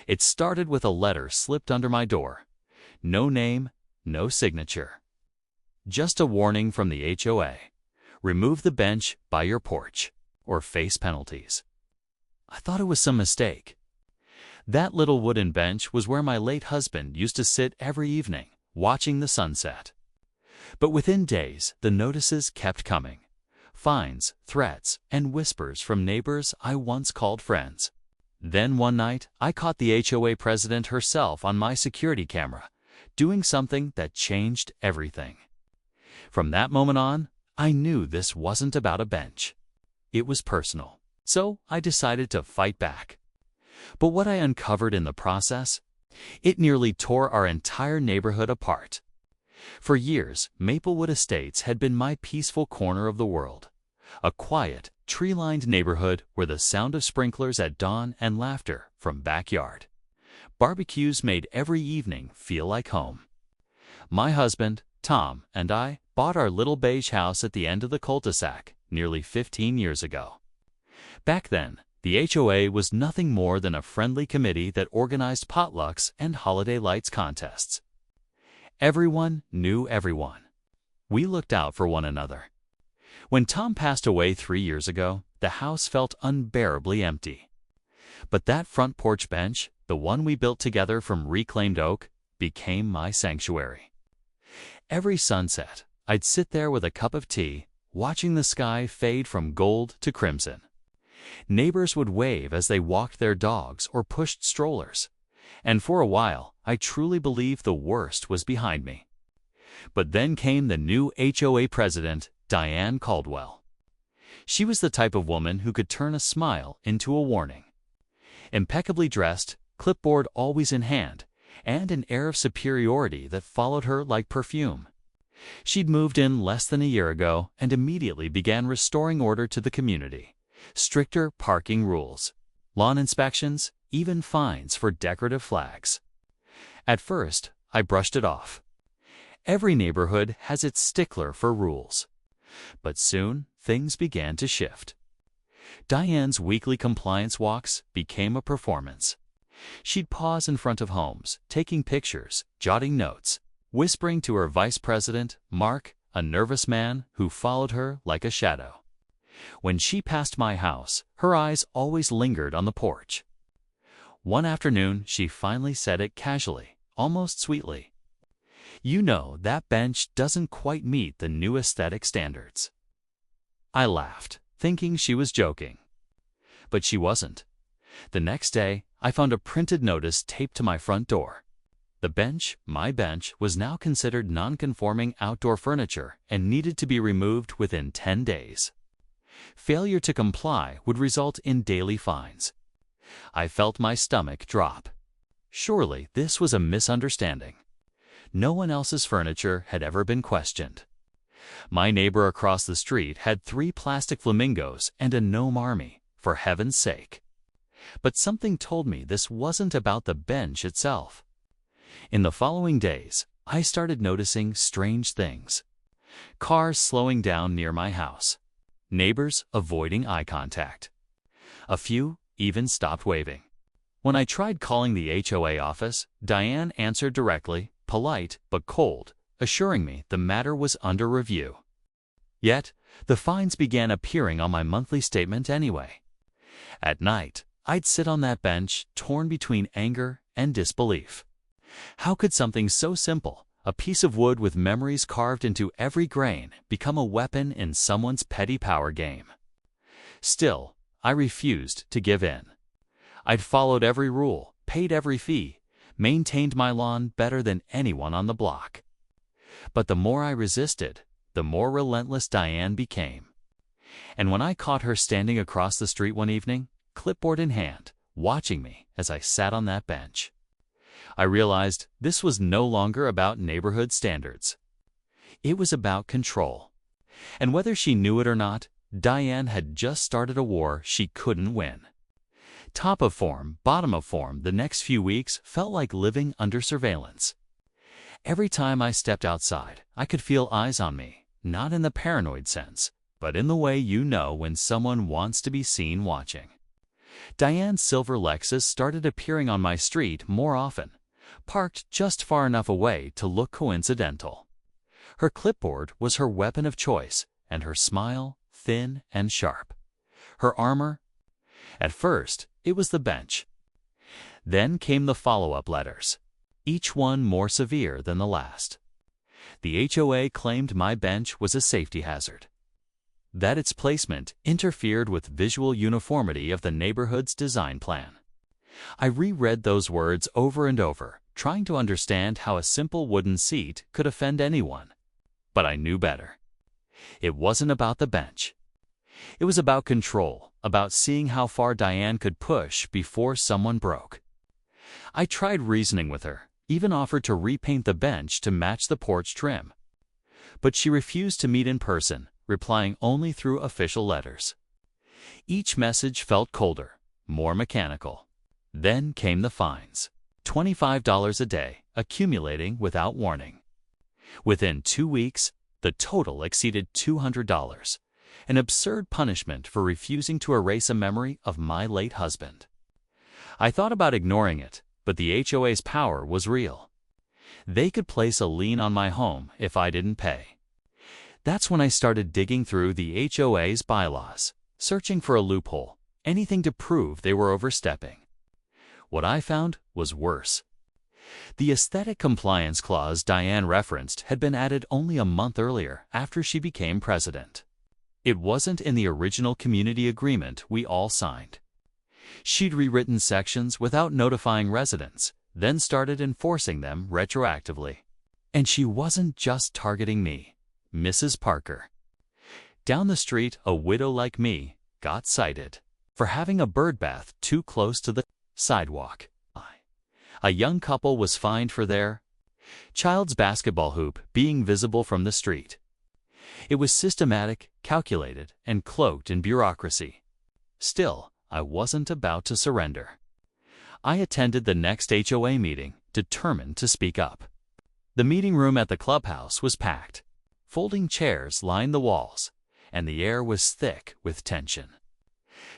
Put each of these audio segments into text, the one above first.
It started with a letter slipped under my door. No name, no signature. Just a warning from the HOA. Remove the bench by your porch, or face penalties. I thought it was some mistake. That little wooden bench was where my late husband used to sit every evening, watching the sunset. But within days, the notices kept coming. Fines, threats, and whispers from neighbors I once called friends. Then one night, I caught the HOA president herself on my security camera, doing something that changed everything. From that moment on, I knew this wasn't about a bench. It was personal. So I decided to fight back. But what I uncovered in the process, it nearly tore our entire neighborhood apart. For years, Maplewood Estates had been my peaceful corner of the world. A quiet, tree-lined neighborhood where the sound of sprinklers at dawn and laughter from backyard barbecues made every evening feel like home. My husband, Tom, and I bought our little beige house at the end of the cul-de-sac nearly 15 years ago. Back then, the HOA was nothing more than a friendly committee that organized potlucks and holiday lights contests. Everyone knew everyone. We looked out for one another. When Tom passed away 3 years ago, the house felt unbearably empty. But that front porch bench, the one we built together from reclaimed oak, became my sanctuary. Every sunset, I'd sit there with a cup of tea, watching the sky fade from gold to crimson. Neighbors would wave as they walked their dogs or pushed strollers. And for a while, I truly believed the worst was behind me. But then came the new HOA president, Diane Caldwell. She was the type of woman who could turn a smile into a warning. Impeccably dressed, clipboard always in hand, and an air of superiority that followed her like perfume. She'd moved in less than a year ago and immediately began restoring order to the community. Stricter parking rules, lawn inspections, even fines for decorative flags. At first, I brushed it off. Every neighborhood has its stickler for rules. But soon, things began to shift. Diane's weekly compliance walks became a performance. She'd pause in front of homes, taking pictures, jotting notes, whispering to her vice president, Mark, a nervous man who followed her like a shadow. When she passed my house, her eyes always lingered on the porch. One afternoon, she finally said it casually, almost sweetly. "You know, that bench doesn't quite meet the new aesthetic standards." I laughed, thinking she was joking. But she wasn't. The next day, I found a printed notice taped to my front door. The bench, my bench, was now considered non-conforming outdoor furniture and needed to be removed within 10 days. Failure to comply would result in daily fines. I felt my stomach drop. Surely this was a misunderstanding. No one else's furniture had ever been questioned. My neighbor across the street had 3 plastic flamingos and a gnome army, for heaven's sake. But something told me this wasn't about the bench itself. In the following days, I started noticing strange things. Cars slowing down near my house. Neighbors avoiding eye contact. A few even stopped waving. When I tried calling the HOA office, Diane answered directly, polite but cold, assuring me the matter was under review. Yet, the fines began appearing on my monthly statement anyway. At night, I'd sit on that bench, torn between anger and disbelief. How could something so simple, a piece of wood with memories carved into every grain, become a weapon in someone's petty power game? Still, I refused to give in. I'd followed every rule, paid every fee, maintained my lawn better than anyone on the block. But the more I resisted, the more relentless Diane became. And when I caught her standing across the street one evening, clipboard in hand, watching me as I sat on that bench, I realized this was no longer about neighborhood standards. It was about control. And whether she knew it or not, Diane had just started a war she couldn't win. Top of form, bottom of form, the next few weeks felt like living under surveillance. Every time I stepped outside, I could feel eyes on me, not in the paranoid sense, but in the way you know when someone wants to be seen watching. Diane's silver Lexus started appearing on my street more often, parked just far enough away to look coincidental. Her clipboard was her weapon of choice, and her smile thin and sharp. Her armor? At first, it was the bench. Then came the follow-up letters, each one more severe than the last. The HOA claimed my bench was a safety hazard, that its placement interfered with visual uniformity of the neighborhood's design plan. I reread those words over and over, trying to understand how a simple wooden seat could offend anyone. But I knew better. It wasn't about the bench. It was about control, about seeing how far Diane could push before someone broke. I tried reasoning with her, even offered to repaint the bench to match the porch trim. But she refused to meet in person, replying only through official letters. Each message felt colder, more mechanical. Then came the fines. $25 a day, accumulating without warning. Within 2 weeks, the total exceeded $200, an absurd punishment for refusing to erase a memory of my late husband. I thought about ignoring it, but the HOA's power was real. They could place a lien on my home if I didn't pay. That's when I started digging through the HOA's bylaws, searching for a loophole, anything to prove they were overstepping. What I found was worse. The aesthetic compliance clause Diane referenced had been added only a month earlier after she became president. It wasn't in the original community agreement we all signed. She'd rewritten sections without notifying residents, then started enforcing them retroactively. And she wasn't just targeting me, Mrs. Parker. Down the street, a widow like me got cited for having a birdbath too close to the sidewalk. A young couple was fined for their child's basketball hoop being visible from the street. It was systematic, calculated, and cloaked in bureaucracy. Still, I wasn't about to surrender. I attended the next HOA meeting, determined to speak up. The meeting room at the clubhouse was packed. Folding chairs lined the walls, and the air was thick with tension.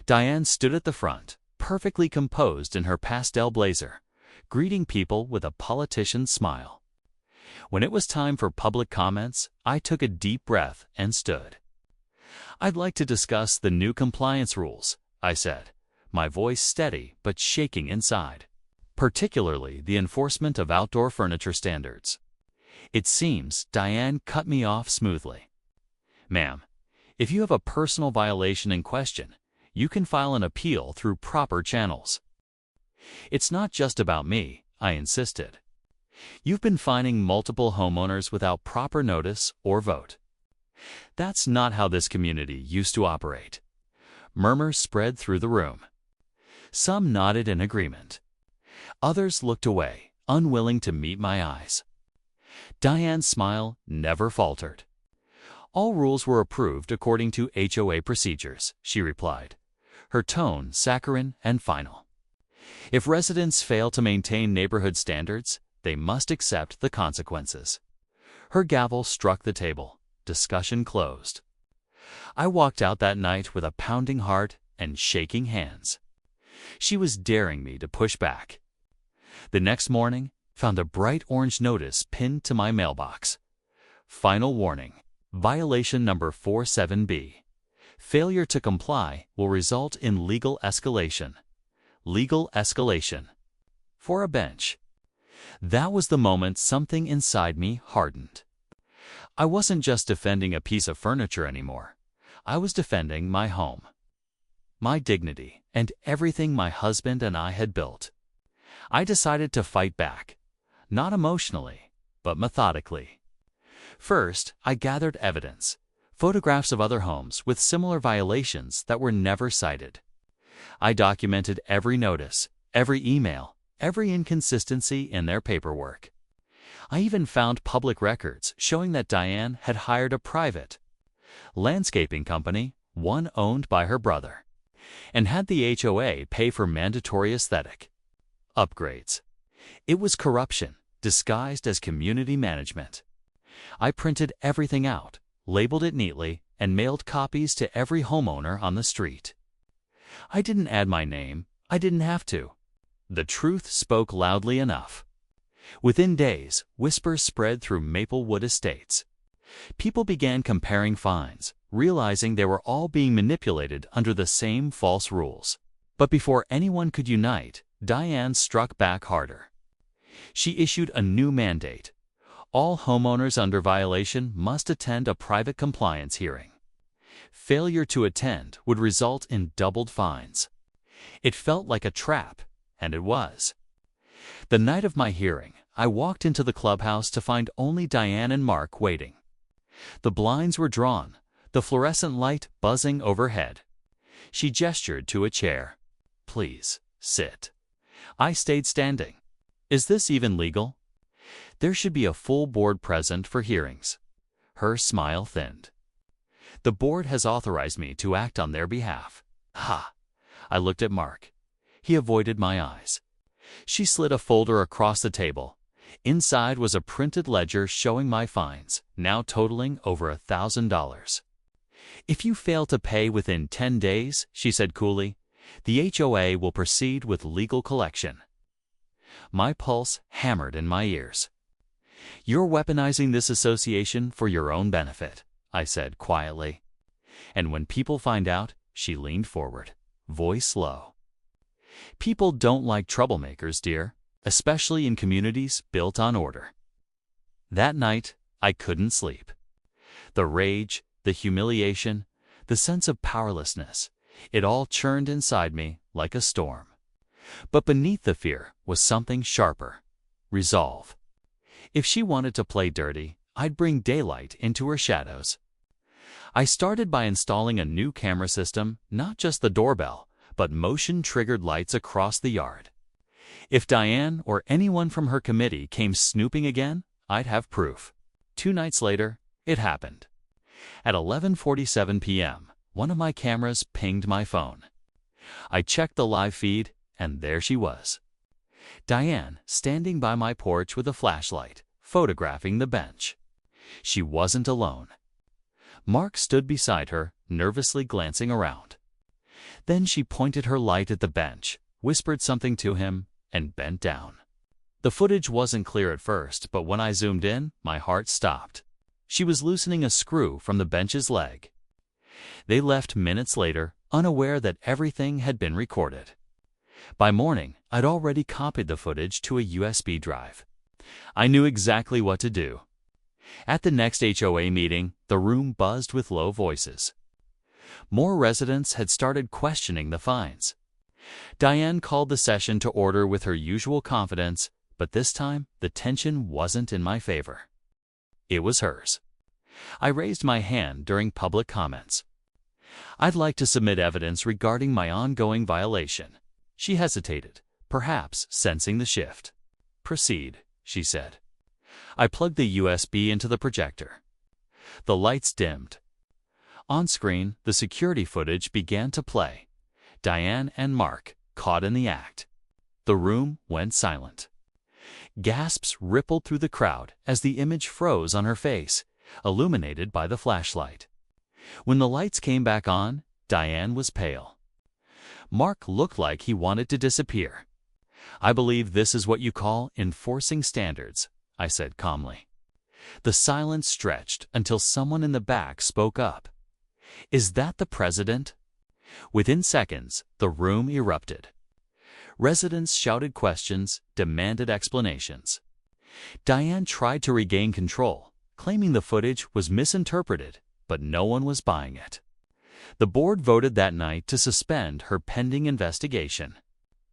Diane stood at the front, perfectly composed in her pastel blazer, greeting people with a politician's smile. When it was time for public comments, I took a deep breath and stood. "I'd like to discuss the new compliance rules," I said, my voice steady but shaking inside, particularly the enforcement of outdoor furniture standards. It seems Diane cut me off smoothly. "Ma'am, if you have a personal violation in question, you can file an appeal through proper channels." "It's not just about me," I insisted. "You've been fining multiple homeowners without proper notice or vote. That's not how this community used to operate." Murmurs spread through the room. Some nodded in agreement. Others looked away, unwilling to meet my eyes. Diane's smile never faltered. "All rules were approved according to HOA procedures," she replied, her tone saccharine and final. "If residents fail to maintain neighborhood standards, they must accept the consequences." Her gavel struck the table. Discussion closed. I walked out that night with a pounding heart and shaking hands. She was daring me to push back. The next morning, found a bright orange notice pinned to my mailbox. Final warning. Violation number 47B. Failure to comply will result in legal escalation. Legal escalation. For a bench. That was the moment something inside me hardened. I wasn't just defending a piece of furniture anymore. I was defending my home, my dignity, and everything my husband and I had built. I decided to fight back, not emotionally, but methodically. First, I gathered evidence, photographs of other homes with similar violations that were never cited. I documented every notice, every email, every inconsistency in their paperwork. I even found public records showing that Diane had hired a private landscaping company, one owned by her brother, and had the HOA pay for mandatory aesthetic upgrades. It was corruption, disguised as community management. I printed everything out, labeled it neatly, and mailed copies to every homeowner on the street. I didn't add my name. I didn't have to. The truth spoke loudly enough. Within days, whispers spread through Maplewood Estates. People began comparing fines, realizing they were all being manipulated under the same false rules. But before anyone could unite, Diane struck back harder. She issued a new mandate. All homeowners under violation must attend a private compliance hearing. Failure to attend would result in doubled fines. It felt like a trap, and it was. The night of my hearing, I walked into the clubhouse to find only Diane and Mark waiting. The blinds were drawn, the fluorescent light buzzing overhead. She gestured to a chair. "Please, sit." I stayed standing. Is this even legal? There should be a full board present for hearings. Her smile thinned. The board has authorized me to act on their behalf. Ha! I looked at Mark. He avoided my eyes. She slid a folder across the table. Inside was a printed ledger showing my fines, now totaling over $1,000. "If you fail to pay within 10 days," she said coolly, "the HOA will proceed with legal collection." My pulse hammered in my ears. "You're weaponizing this association for your own benefit," I said quietly. "And when people find out," she leaned forward, voice low. "People don't like troublemakers, dear, especially in communities built on order." That night, I couldn't sleep. The rage, the humiliation, the sense of powerlessness, it all churned inside me like a storm. But beneath the fear was something sharper: resolve. If she wanted to play dirty, I'd bring daylight into her shadows. I started by installing a new camera system, not just the doorbell, but motion-triggered lights across the yard. If Diane or anyone from her committee came snooping again, I'd have proof. 2 nights later, it happened. At 11:47 p.m., one of my cameras pinged my phone. I checked the live feed, and there she was. Diane, standing by my porch with a flashlight, photographing the bench. She wasn't alone. Mark stood beside her, nervously glancing around. Then she pointed her light at the bench, whispered something to him, and bent down. The footage wasn't clear at first, but when I zoomed in, my heart stopped. She was loosening a screw from the bench's leg. They left minutes later, unaware that everything had been recorded. By morning, I'd already copied the footage to a USB drive. I knew exactly what to do. At the next HOA meeting, the room buzzed with low voices. More residents had started questioning the fines. Diane called the session to order with her usual confidence, but this time the tension wasn't in my favor. It was hers. I raised my hand during public comments. "I'd like to submit evidence regarding my ongoing violation." She hesitated, perhaps sensing the shift. "Proceed," she said. I plugged the USB into the projector. The lights dimmed. On screen, the security footage began to play. Diane and Mark, caught in the act. The room went silent. Gasps rippled through the crowd as the image froze on her face, illuminated by the flashlight. When the lights came back on, Diane was pale. Mark looked like he wanted to disappear. "I believe this is what you call enforcing standards," I said calmly. The silence stretched until someone in the back spoke up. "Is that the president?" Within seconds, the room erupted. Residents shouted questions, demanded explanations. Diane tried to regain control, claiming the footage was misinterpreted, but no one was buying it. The board voted that night to suspend her pending investigation.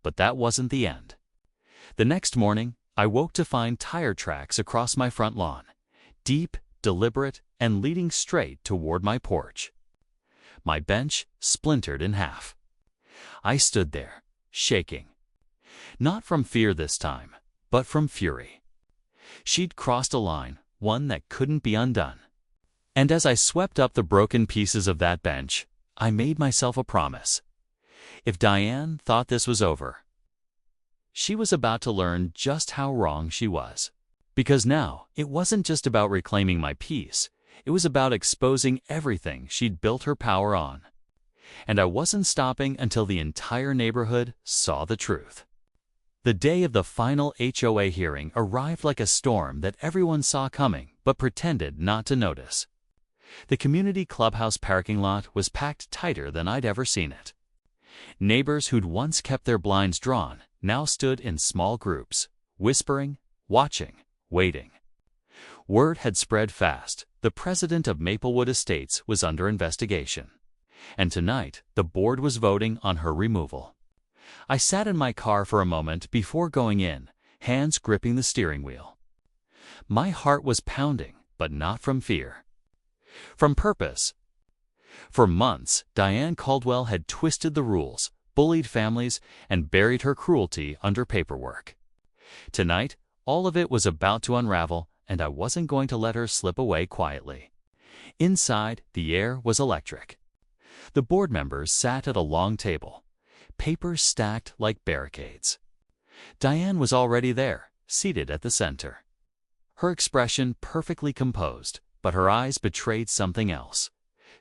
But that wasn't the end. The next morning, I woke to find tire tracks across my front lawn, deep, deliberate, and leading straight toward my porch. My bench splintered in half. I stood there, shaking. Not from fear this time, but from fury. She'd crossed a line, one that couldn't be undone. And as I swept up the broken pieces of that bench, I made myself a promise. If Diane thought this was over, she was about to learn just how wrong she was. Because now, it wasn't just about reclaiming my peace. It was about exposing everything she'd built her power on. And I wasn't stopping until the entire neighborhood saw the truth. The day of the final HOA hearing arrived like a storm that everyone saw coming but pretended not to notice. The community clubhouse parking lot was packed tighter than I'd ever seen it. Neighbors who'd once kept their blinds drawn now stood in small groups, whispering, watching, waiting. Word had spread fast. The president of Maplewood Estates was under investigation. And tonight, the board was voting on her removal. I sat in my car for a moment before going in, hands gripping the steering wheel. My heart was pounding, but not from fear. From purpose. For months, Diane Caldwell had twisted the rules, bullied families, and buried her cruelty under paperwork. Tonight, all of it was about to unravel, and I wasn't going to let her slip away quietly. Inside, the air was electric. The board members sat at a long table, papers stacked like barricades. Diane was already there, seated at the center. Her expression perfectly composed, but her eyes betrayed something else.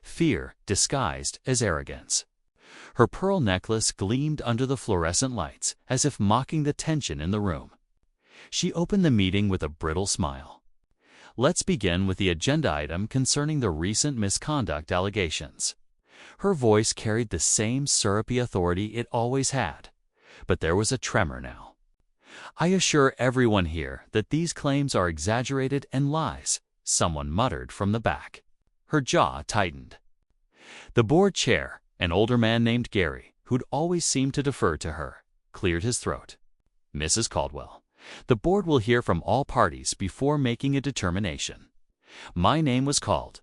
Fear disguised as arrogance. Her pearl necklace gleamed under the fluorescent lights, as if mocking the tension in the room. She opened the meeting with a brittle smile. Let's begin with the agenda item concerning the recent misconduct allegations. Her voice carried the same syrupy authority it always had, but there was a tremor now. I assure everyone here that these claims are exaggerated and lies, someone muttered from the back. Her jaw tightened. The board chair, an older man named Gary, who'd always seemed to defer to her, cleared his throat. Mrs. Caldwell, the board will hear from all parties before making a determination. My name was called.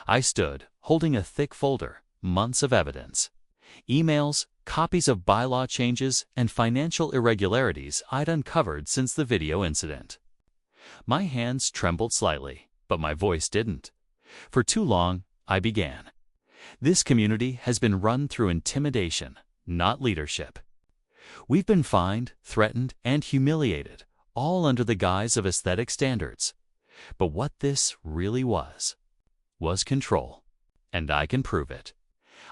I stood, holding a thick folder, months of evidence. Emails, copies of bylaw changes, and financial irregularities I'd uncovered since the video incident. My hands trembled slightly, but my voice didn't. For too long, I began. This community has been run through intimidation, not leadership. We've been fined, threatened, and humiliated, all under the guise of aesthetic standards. But what this really was control. And I can prove it.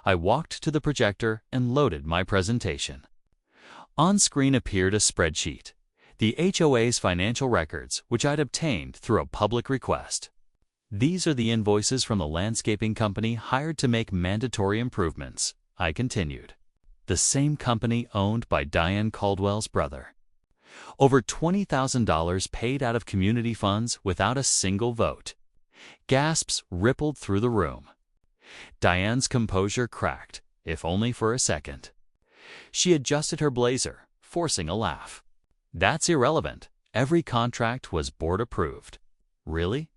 I walked to the projector and loaded my presentation. On screen appeared a spreadsheet, the HOA's financial records, which I'd obtained through a public request. These are the invoices from the landscaping company hired to make mandatory improvements, I continued. The same company owned by Diane Caldwell's brother. Over $20,000 paid out of community funds without a single vote. Gasps rippled through the room. Diane's composure cracked, if only for a second. She adjusted her blazer, forcing a laugh. That's irrelevant. Every contract was board approved. Really?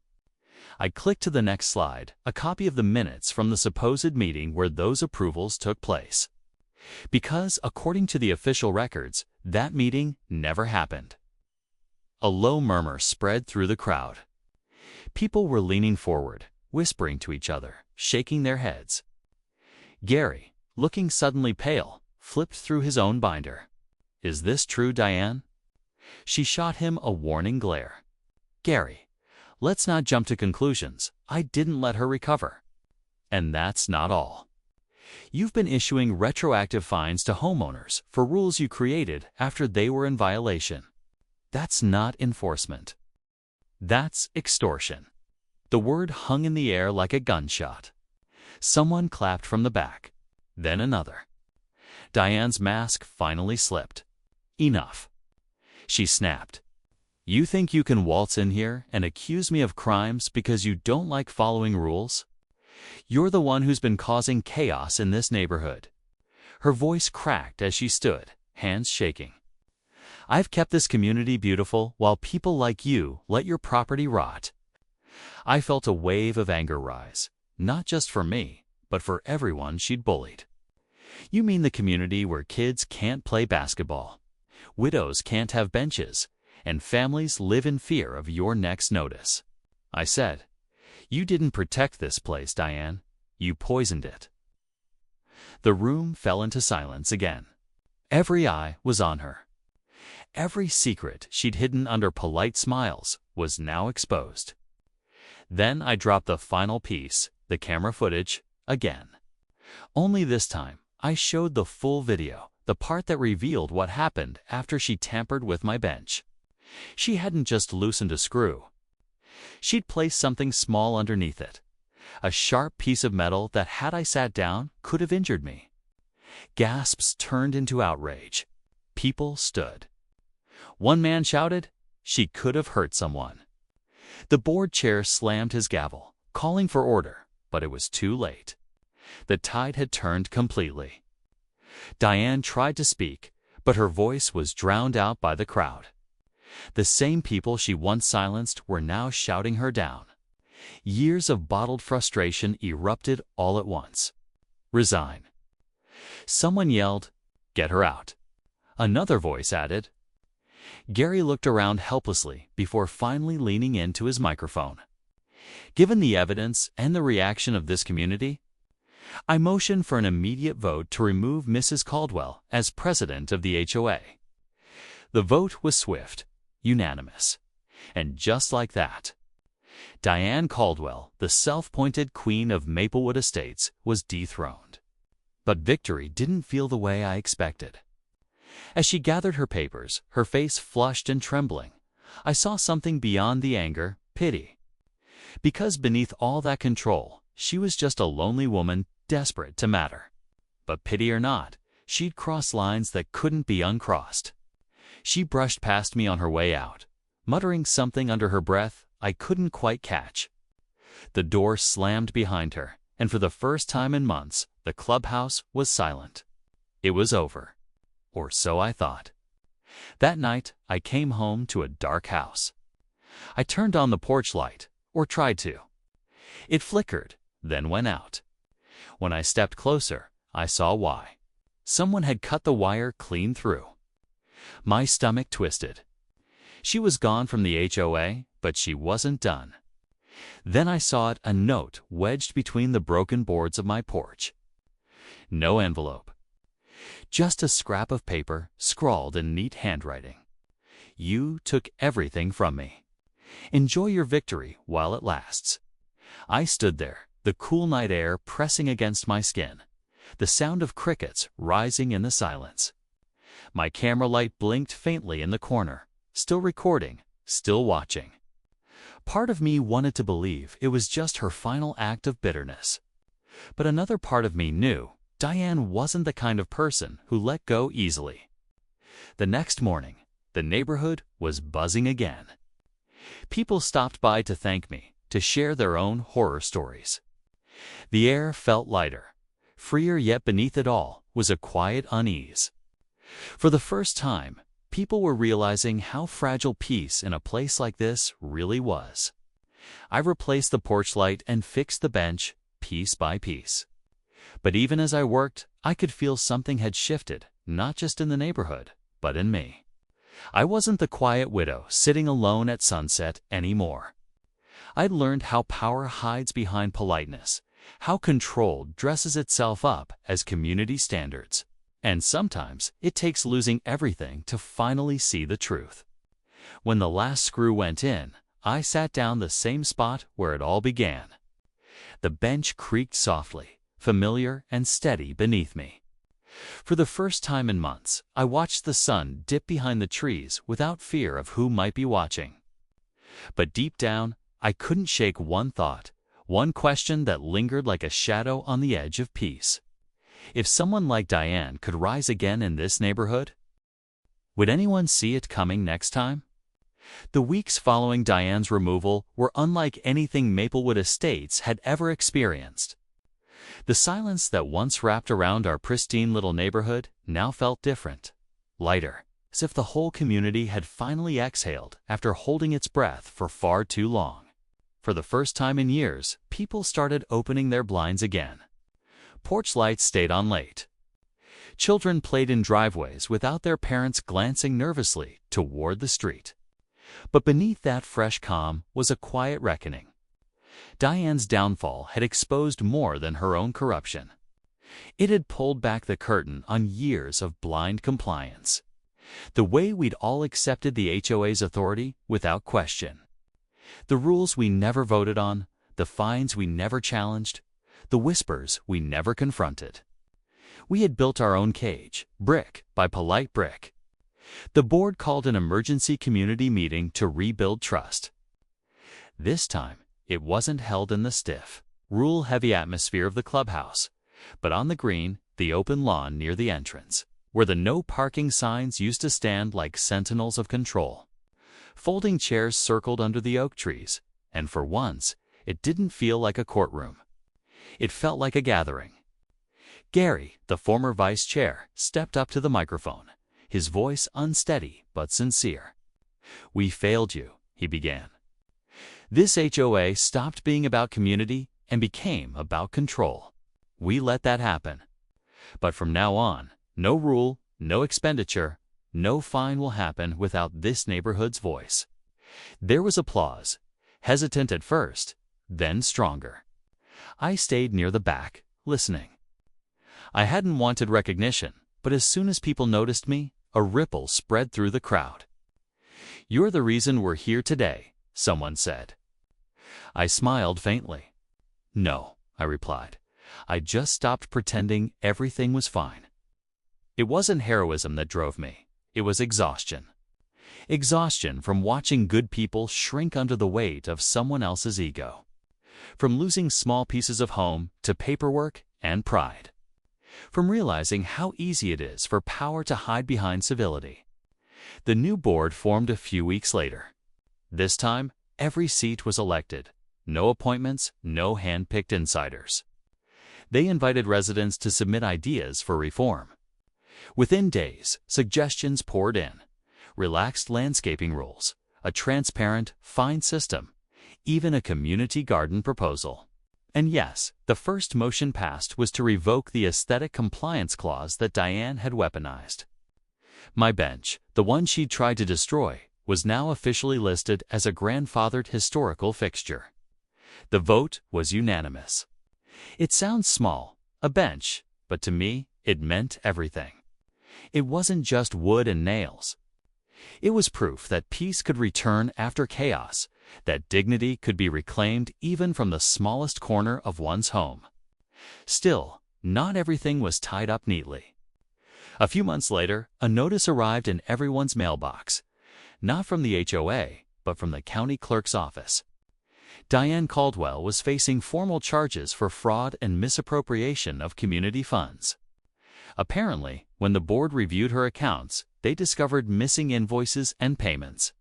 I clicked to the next slide, a copy of the minutes from the supposed meeting where those approvals took place. Because, according to the official records, that meeting never happened. A low murmur spread through the crowd. People were leaning forward, whispering to each other, shaking their heads. Gary, looking suddenly pale, flipped through his own binder. Is this true, Diane? She shot him a warning glare. Gary, let's not jump to conclusions. I didn't let her recover. And that's not all. You've been issuing retroactive fines to homeowners for rules you created after they were in violation. That's not enforcement. That's extortion. The word hung in the air like a gunshot. Someone clapped from the back, then another. Diane's mask finally slipped. Enough. She snapped. You think you can waltz in here and accuse me of crimes because you don't like following rules? You're the one who's been causing chaos in this neighborhood. Her voice cracked as she stood, hands shaking. I've kept this community beautiful while people like you let your property rot. I felt a wave of anger rise, not just for me, but for everyone she'd bullied. You mean the community where kids can't play basketball, widows can't have benches, and families live in fear of your next notice. I said, you didn't protect this place, Diane. You poisoned it. The room fell into silence again. Every eye was on her. Every secret she'd hidden under polite smiles was now exposed. Then I dropped the final piece, the camera footage, again. Only this time, I showed the full video, the part that revealed what happened after she tampered with my bench. She hadn't just loosened a screw. She'd placed something small underneath it, a sharp piece of metal that, had I sat down, could have injured me. Gasps turned into outrage. People stood. One man shouted, "She could have hurt someone." The board chair slammed his gavel, calling for order, but it was too late. The tide had turned completely. Diane tried to speak, but her voice was drowned out by the crowd. The same people she once silenced were now shouting her down. Years of bottled frustration erupted all at once. "Resign." Someone yelled, "Get her out." Another voice added. Gary looked around helplessly before finally leaning into his microphone. Given the evidence and the reaction of this community, I motioned for an immediate vote to remove Mrs. Caldwell as president of the HOA. The vote was swift, unanimous, and just like that, Diane Caldwell, the self-appointed queen of Maplewood Estates, was dethroned. But victory didn't feel the way I expected. As she gathered her papers, her face flushed and trembling, I saw something beyond the anger, pity. Because beneath all that control, she was just a lonely woman desperate to matter. But pity or not, she'd crossed lines that couldn't be uncrossed. She brushed past me on her way out, muttering something under her breath I couldn't quite catch. The door slammed behind her, and for the first time in months, the clubhouse was silent. It was over. Or so I thought. That night, I came home to a dark house. I turned on the porch light, or tried to. It flickered, then went out. When I stepped closer, I saw why. Someone had cut the wire clean through. My stomach twisted. She was gone from the HOA, but she wasn't done. Then I saw it, a note wedged between the broken boards of my porch. No envelope. Just a scrap of paper scrawled in neat handwriting. "You took everything from me. Enjoy your victory while it lasts." I stood there, the cool night air pressing against my skin, the sound of crickets rising in the silence. My camera light blinked faintly in the corner, still recording, still watching. Part of me wanted to believe it was just her final act of bitterness. But another part of me knew Diane wasn't the kind of person who let go easily. The next morning, the neighborhood was buzzing again. People stopped by to thank me, to share their own horror stories. The air felt lighter, freer, yet beneath it all was a quiet unease. For the first time, people were realizing how fragile peace in a place like this really was. I replaced the porch light and fixed the bench, piece by piece. But even as I worked, I could feel something had shifted, not just in the neighborhood, but in me. I wasn't the quiet widow sitting alone at sunset anymore. I'd learned how power hides behind politeness, how control dresses itself up as community standards, and sometimes it takes losing everything to finally see the truth. When the last screw went in, I sat down the same spot where it all began. The bench creaked softly, familiar and steady beneath me. For the first time in months, I watched the sun dip behind the trees without fear of who might be watching. But deep down, I couldn't shake one thought, one question that lingered like a shadow on the edge of peace. If someone like Diane could rise again in this neighborhood, would anyone see it coming next time? The weeks following Diane's removal were unlike anything Maplewood Estates had ever experienced. The silence that once wrapped around our pristine little neighborhood now felt different, lighter, as if the whole community had finally exhaled after holding its breath for far too long. For the first time in years, people started opening their blinds again. Porch lights stayed on late. Children played in driveways without their parents glancing nervously toward the street. But beneath that fresh calm was a quiet reckoning. Diane's downfall had exposed more than her own corruption. It had pulled back the curtain on years of blind compliance. The way we'd all accepted the HOA's authority without question. The rules we never voted on, the fines we never challenged, the whispers we never confronted. We had built our own cage, brick by polite brick. The board called an emergency community meeting to rebuild trust. This time, it wasn't held in the stiff, rule-heavy atmosphere of the clubhouse, but on the green, the open lawn near the entrance, where the no parking signs used to stand like sentinels of control. Folding chairs circled under the oak trees, and for once, it didn't feel like a courtroom. It felt like a gathering. Gary, the former vice chair, stepped up to the microphone, his voice unsteady but sincere. "We failed you," he began. "This HOA stopped being about community and became about control. We let that happen. But from now on, no rule, no expenditure, no fine will happen without this neighborhood's voice." There was applause, hesitant at first, then stronger. I stayed near the back, listening. I hadn't wanted recognition, but as soon as people noticed me, a ripple spread through the crowd. "You're the reason we're here today," someone said. I smiled faintly. "No," I replied. "I just stopped pretending everything was fine." It wasn't heroism that drove me. It was exhaustion. Exhaustion from watching good people shrink under the weight of someone else's ego. From losing small pieces of home to paperwork and pride. From realizing how easy it is for power to hide behind civility. The new board formed a few weeks later. This time, every seat was elected. No appointments, no hand-picked insiders. They invited residents to submit ideas for reform. Within days, suggestions poured in. Relaxed landscaping rules, a transparent, fine system, even a community garden proposal. And yes, the first motion passed was to revoke the aesthetic compliance clause that Diane had weaponized. My bench, the one she'd tried to destroy, was now officially listed as a grandfathered historical fixture. The vote was unanimous. It sounds small, a bench, but to me, it meant everything. It wasn't just wood and nails. It was proof that peace could return after chaos, that dignity could be reclaimed even from the smallest corner of one's home. Still, not everything was tied up neatly. A few months later, a notice arrived in everyone's mailbox, not from the HOA, but from the county clerk's office. Diane Caldwell was facing formal charges for fraud and misappropriation of community funds. Apparently, when the board reviewed her accounts, they discovered missing invoices and payments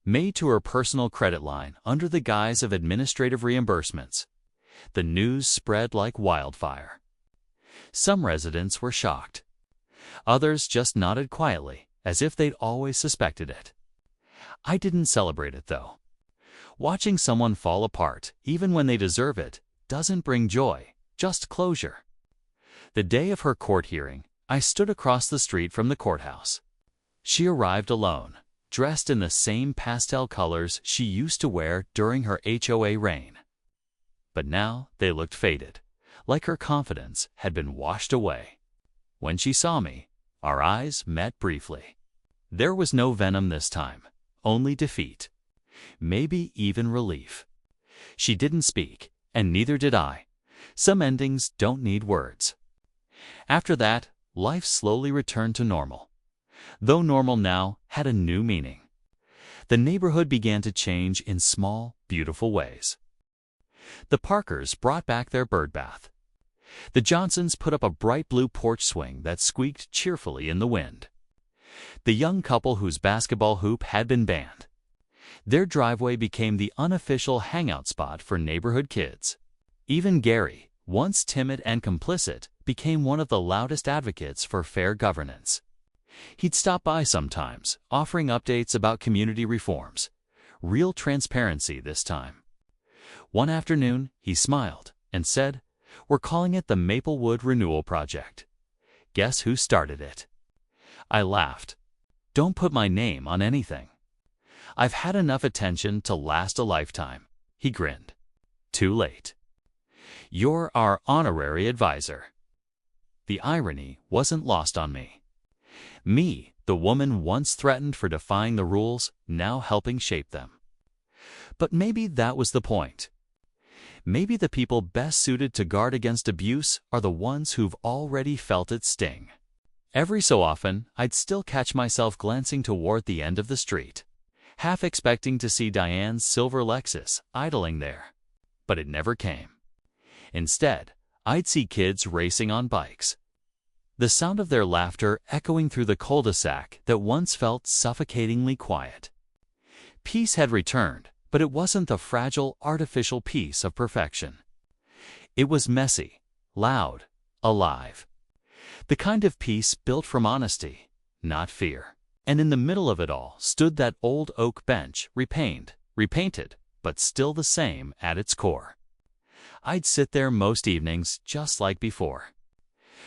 made to her personal credit line under the guise of administrative reimbursements. The news spread like wildfire. Some residents were shocked. Others just nodded quietly, as if they'd always suspected it. I didn't celebrate it, though. Watching someone fall apart, even when they deserve it, doesn't bring joy, just closure. The day of her court hearing, I stood across the street from the courthouse. She arrived alone, dressed in the same pastel colors she used to wear during her HOA reign. But now they looked faded, like her confidence had been washed away. When she saw me, our eyes met briefly. There was no venom this time, only defeat. Maybe even relief. She didn't speak, and neither did I. Some endings don't need words. After that, life slowly returned to normal. Though normal now had a new meaning. The neighborhood began to change in small, beautiful ways. The Parkers brought back their birdbath. The Johnsons put up a bright blue porch swing that squeaked cheerfully in the wind. The young couple whose basketball hoop had been banned. Their driveway became the unofficial hangout spot for neighborhood kids. Even Gary, once timid and complicit, became one of the loudest advocates for fair governance. He'd stop by sometimes, offering updates about community reforms. Real transparency this time. One afternoon, he smiled and said, "We're calling it the Maplewood Renewal Project. Guess who started it?" I laughed. "Don't put my name on anything. I've had enough attention to last a lifetime." He grinned. "Too late. You're our honorary advisor." The irony wasn't lost on me. Me, the woman once threatened for defying the rules, now helping shape them. But maybe that was the point. Maybe the people best suited to guard against abuse are the ones who've already felt its sting. Every so often, I'd still catch myself glancing toward the end of the street, half expecting to see Diane's silver Lexus idling there. But it never came. Instead, I'd see kids racing on bikes, the sound of their laughter echoing through the cul-de-sac that once felt suffocatingly quiet. Peace had returned, but it wasn't the fragile, artificial peace of perfection. It was messy, loud, alive. The kind of peace built from honesty, not fear. And in the middle of it all stood that old oak bench, repainted, but still the same at its core. I'd sit there most evenings just like before.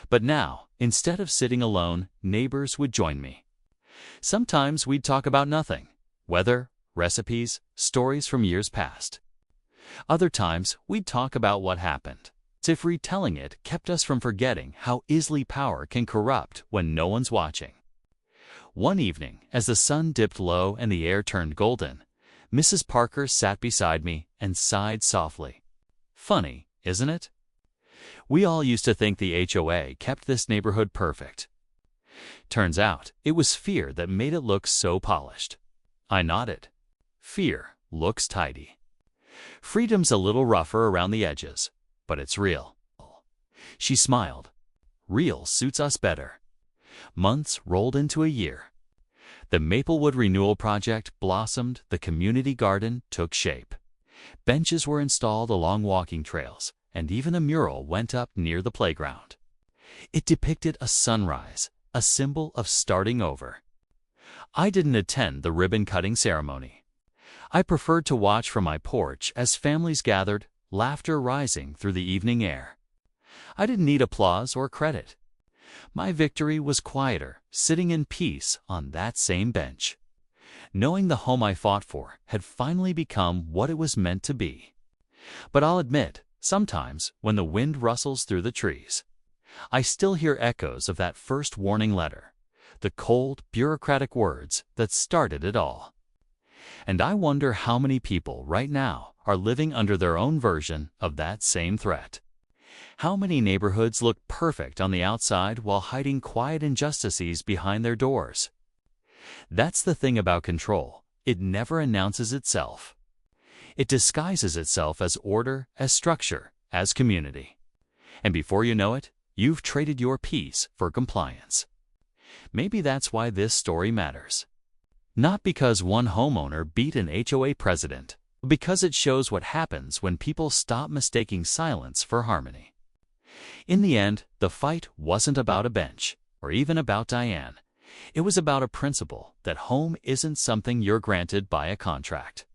But now, instead of sitting alone, neighbors would join me. Sometimes we'd talk about nothing: weather, recipes, stories from years past. Other times, we'd talk about what happened, as if retelling it kept us from forgetting how easily power can corrupt when no one's watching. One evening, as the sun dipped low and the air turned golden, Mrs. Parker sat beside me and sighed softly. Funny, isn't it? We all used to think the HOA kept this neighborhood perfect. Turns out, it was fear that made it look so polished. I nodded. Fear looks tidy. Freedom's a little rougher around the edges, but it's real. She smiled. Real suits us better. Months rolled into a year. The Maplewood Renewal Project blossomed, the community garden took shape. Benches were installed along walking trails, and even a mural went up near the playground. It depicted a sunrise, a symbol of starting over. I didn't attend the ribbon-cutting ceremony. I preferred to watch from my porch as families gathered, laughter rising through the evening air. I didn't need applause or credit. My victory was quieter, sitting in peace on that same bench, knowing the home I fought for had finally become what it was meant to be. But I'll admit, sometimes, when the wind rustles through the trees, I still hear echoes of that first warning letter, the cold, bureaucratic words that started it all. And I wonder how many people right now are living under their own version of that same threat. How many neighborhoods look perfect on the outside while hiding quiet injustices behind their doors? That's the thing about control. It never announces itself. It disguises itself as order, as structure, as community. And before you know it, you've traded your peace for compliance. Maybe that's why this story matters. Not because one homeowner beat an HOA president, but because it shows what happens when people stop mistaking silence for harmony. In the end, the fight wasn't about a bench, or even about Diane. It was about a principle that home isn't something you're granted by a contract.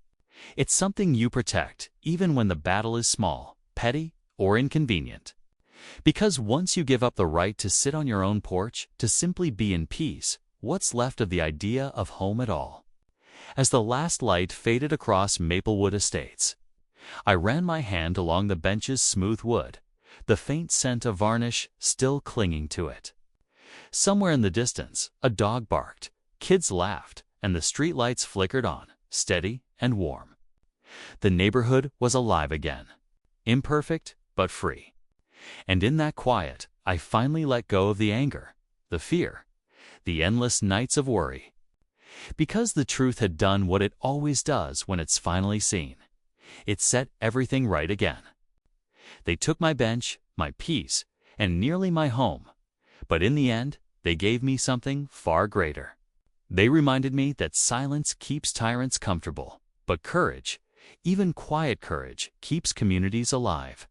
It's something you protect, even when the battle is small, petty, or inconvenient. Because once you give up the right to sit on your own porch, to simply be in peace, what's left of the idea of home at all? As the last light faded across Maplewood Estates, I ran my hand along the bench's smooth wood, the faint scent of varnish still clinging to it. Somewhere in the distance, a dog barked, kids laughed, and the streetlights flickered on, steady and warm. The neighborhood was alive again, imperfect but free. And in that quiet, I finally let go of the anger, the fear, the endless nights of worry. Because the truth had done what it always does when it's finally seen. It set everything right again. They took my bench, my peace, and nearly my home. But in the end, they gave me something far greater. They reminded me that silence keeps tyrants comfortable, but courage, even quiet courage, keeps communities alive.